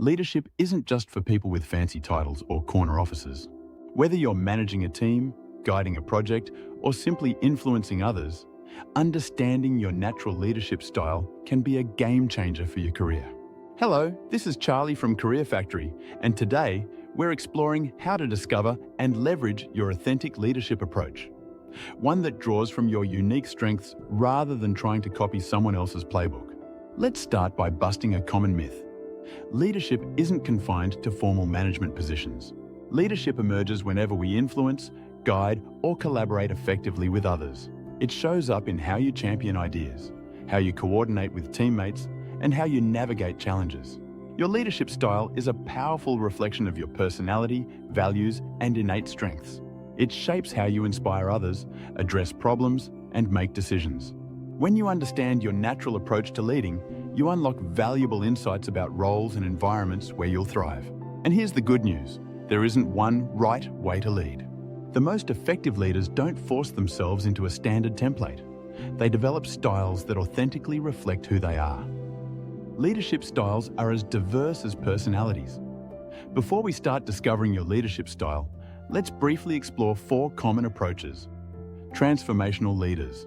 leadership isn't just for people with fancy titles or corner offices. Whether you're managing a team, guiding a project, or simply influencing others, understanding your natural leadership style can be a game changer for your career. Hello, this is Charlie from Career Factory, and today we're exploring how to discover and leverage your authentic leadership approach. One that draws from your unique strengths rather than trying to copy someone else's playbook. Let's start by busting a common myth. Leadership isn't confined to formal management positions. Leadership emerges whenever we influence, guide, or collaborate effectively with others. It shows up in how you champion ideas, how you coordinate with teammates, and how you navigate challenges. Your leadership style is a powerful reflection of your personality, values, and innate strengths. It shapes how you inspire others, address problems, and make decisions. When you understand your natural approach to leading, you unlock valuable insights about roles and environments where you'll thrive. And here's the good news. There isn't one right way to lead. The most effective leaders don't force themselves into a standard template. They develop styles that authentically reflect who they are. Leadership styles are as diverse as personalities. Before we start discovering your leadership style, let's briefly explore 4 common approaches. Transformational leaders.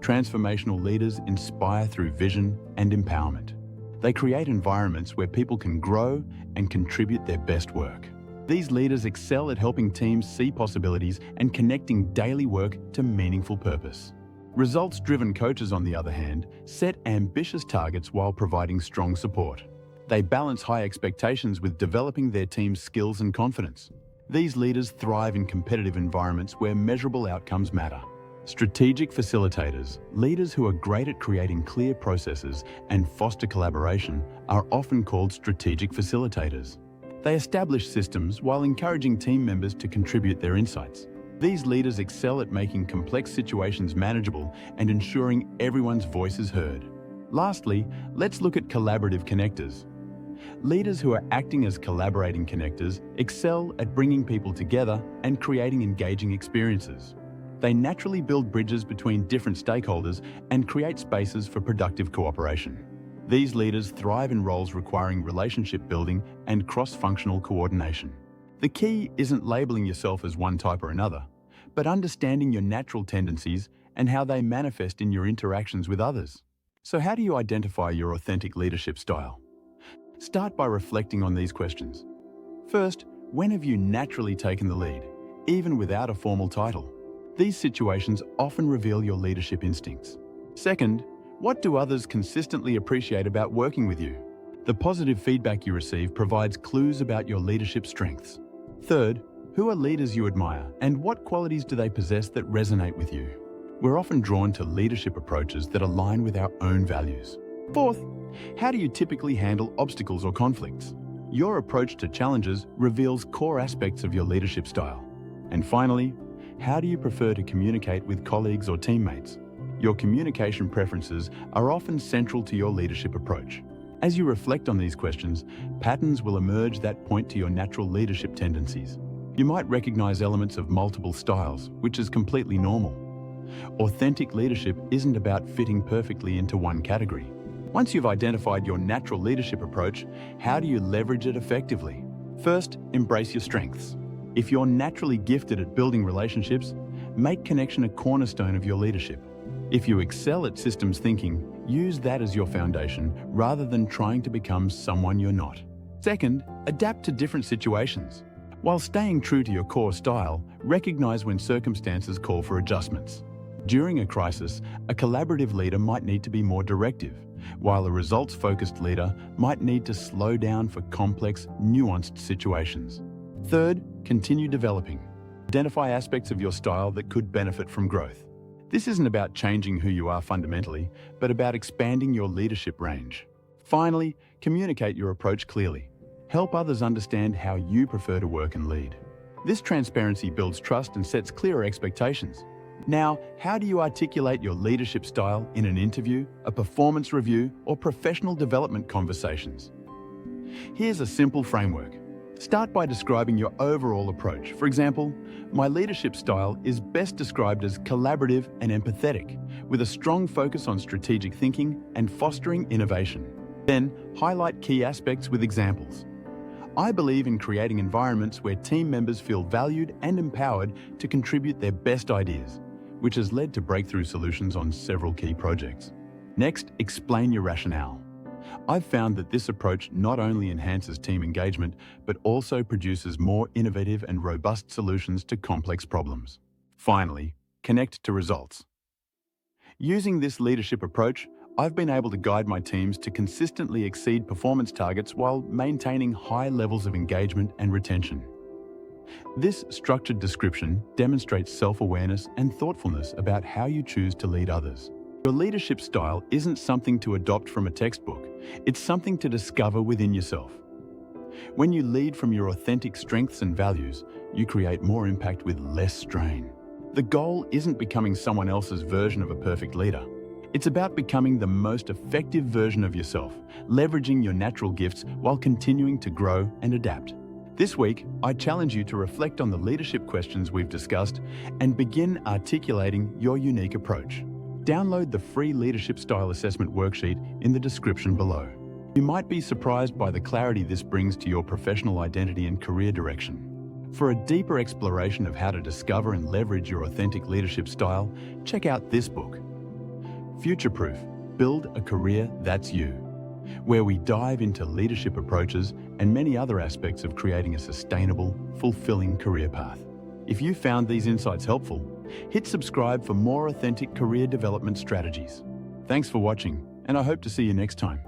Transformational leaders inspire through vision and empowerment. They create environments where people can grow and contribute their best work. These leaders excel at helping teams see possibilities and connecting daily work to meaningful purpose. Results-driven coaches, on the other hand, set ambitious targets while providing strong support. They balance high expectations with developing their team's skills and confidence. These leaders thrive in competitive environments where measurable outcomes matter. Strategic facilitators, leaders who are great at creating clear processes and foster collaboration, are often called strategic facilitators. They establish systems while encouraging team members to contribute their insights. These leaders excel at making complex situations manageable and ensuring everyone's voice is heard. Lastly, let's look at collaborative connectors. Leaders who are acting as collaborating connectors excel at bringing people together and creating engaging experiences. They naturally build bridges between different stakeholders and create spaces for productive cooperation. These leaders thrive in roles requiring relationship building and cross-functional coordination. The key isn't labeling yourself as one type or another, but understanding your natural tendencies and how they manifest in your interactions with others. So how do you identify your authentic leadership style? Start by reflecting on these questions. First, when have you naturally taken the lead, even without a formal title? These situations often reveal your leadership instincts. Second, what do others consistently appreciate about working with you? The positive feedback you receive provides clues about your leadership strengths. Third, who are leaders you admire, and what qualities do they possess that resonate with you? We're often drawn to leadership approaches that align with our own values. Fourth, how do you typically handle obstacles or conflicts? Your approach to challenges reveals core aspects of your leadership style. And finally, how do you prefer to communicate with colleagues or teammates? Your communication preferences are often central to your leadership approach. As you reflect on these questions, patterns will emerge that point to your natural leadership tendencies. You might recognize elements of multiple styles, which is completely normal. Authentic leadership isn't about fitting perfectly into one category. Once you've identified your natural leadership approach, how do you leverage it effectively? First, embrace your strengths. If you're naturally gifted at building relationships, make connection a cornerstone of your leadership. If you excel at systems thinking, use that as your foundation rather than trying to become someone you're not. Second, adapt to different situations. While staying true to your core style, recognize when circumstances call for adjustments. During a crisis, a collaborative leader might need to be more directive, while a results-focused leader might need to slow down for complex, nuanced situations. Third, continue developing. Identify aspects of your style that could benefit from growth. This isn't about changing who you are fundamentally, but about expanding your leadership range. Finally, communicate your approach clearly. Help others understand how you prefer to work and lead. This transparency builds trust and sets clearer expectations. Now, how do you articulate your leadership style in an interview, a performance review, or professional development conversations? Here's a simple framework. Start by describing your overall approach. For example, my leadership style is best described as collaborative and empathetic, with a strong focus on strategic thinking and fostering innovation. Then, highlight key aspects with examples. I believe in creating environments where team members feel valued and empowered to contribute their best ideas, which has led to breakthrough solutions on several key projects. Next, explain your rationale. I've found that this approach not only enhances team engagement, but also produces more innovative and robust solutions to complex problems. Finally, connect to results. Using this leadership approach, I've been able to guide my teams to consistently exceed performance targets while maintaining high levels of engagement and retention. This structured description demonstrates self-awareness and thoughtfulness about how you choose to lead others. Your leadership style isn't something to adopt from a textbook, it's something to discover within yourself. When you lead from your authentic strengths and values, you create more impact with less strain. The goal isn't becoming someone else's version of a perfect leader. It's about becoming the most effective version of yourself, leveraging your natural gifts while continuing to grow and adapt. This week, I challenge you to reflect on the leadership questions we've discussed and begin articulating your unique approach. Download the free Leadership Style Assessment worksheet in the description below. You might be surprised by the clarity this brings to your professional identity and career direction. For a deeper exploration of how to discover and leverage your authentic leadership style, check out this book, Future-Proof: Build a Career That's You, where we dive into leadership approaches and many other aspects of creating a sustainable, fulfilling career path. If you found these insights helpful, hit subscribe for more authentic career development strategies. Thanks for watching, and I hope to see you next time.